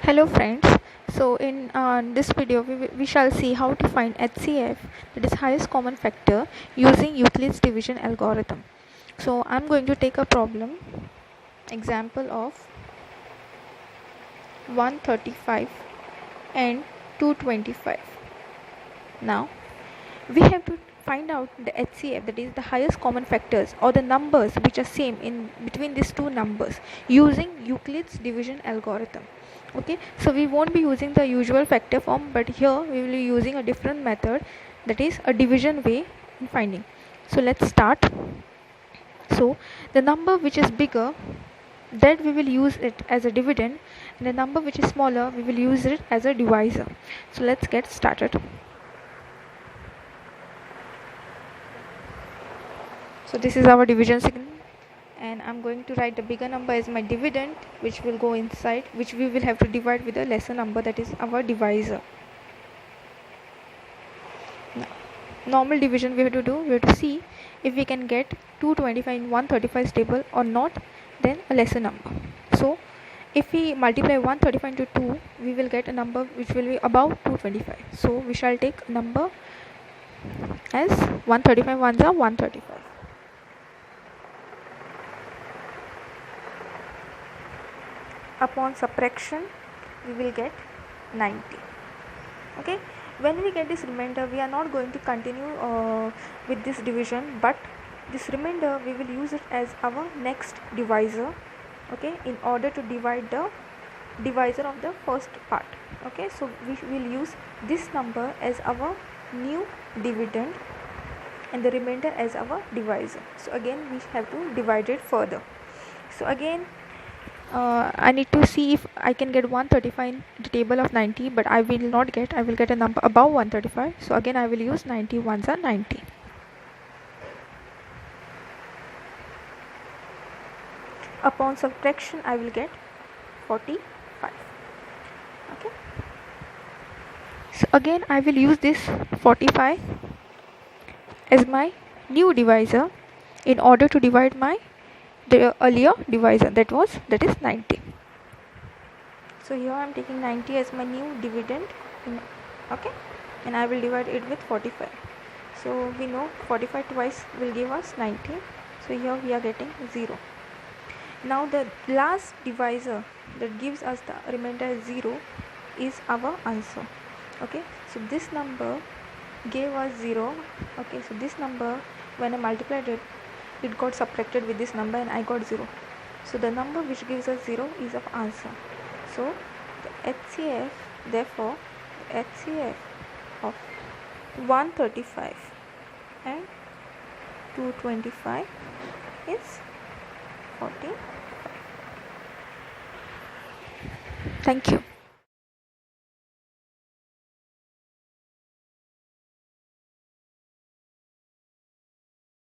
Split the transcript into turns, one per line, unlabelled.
Hello friends. So in this video we shall see how to find HCF, that is highest common factor, using Euclid's division algorithm. So I'm going to take a problem example of 135 and 225. Now we have to find out the HCF, that is the highest common factors or the numbers which are same in between these two numbers, using Euclid's division algorithm. Okay, so we won't be using the usual factor form, but here we will be using a different method, that is a division way in finding. So let's start. So the number which is bigger, that we will use it as a dividend, and the number which is smaller, we will use it as a divisor. So let's get started. So this is our division signal, and I'm going to write the bigger number as my dividend, which will go inside, which we will have to divide with a lesser number, that is our divisor. Now, normal division we have to do, we have to see if we can get 225 in 135 table or not, then a lesser number. So if we multiply 135 into 2, we will get a number which will be above 225. So we shall take number as 135 ones are 135. Upon subtraction we will get 90. Okay, when we get this remainder, we are not going to continue with this division, but this remainder we will use it as our next divisor. Okay, in order to divide the divisor of the first part. Okay, so we will use this number as our new dividend and the remainder as our divisor. So again we have to divide it further. So again I need to see if I can get 135 in the table of 90, but I will not get. I will get a number above 135. So again I will use 90 ones are 90. Upon subtraction I will get 45. Okay. So again I will use this 45 as my new divisor in order to divide the earlier divisor, that is 90. So here I am taking 90 as my new dividend, okay, and I will divide it with 45. So we know 45 twice will give us 90. So here we are getting 0. Now the last divisor that gives us the remainder as 0 is our answer. Okay, so this number gave us 0. Okay, so this number, when I multiplied it, it got subtracted with this number and I got 0. So the number which gives us 0 is our answer. So the HCF, therefore the HCF of 135 and 225 is 40. Thank you.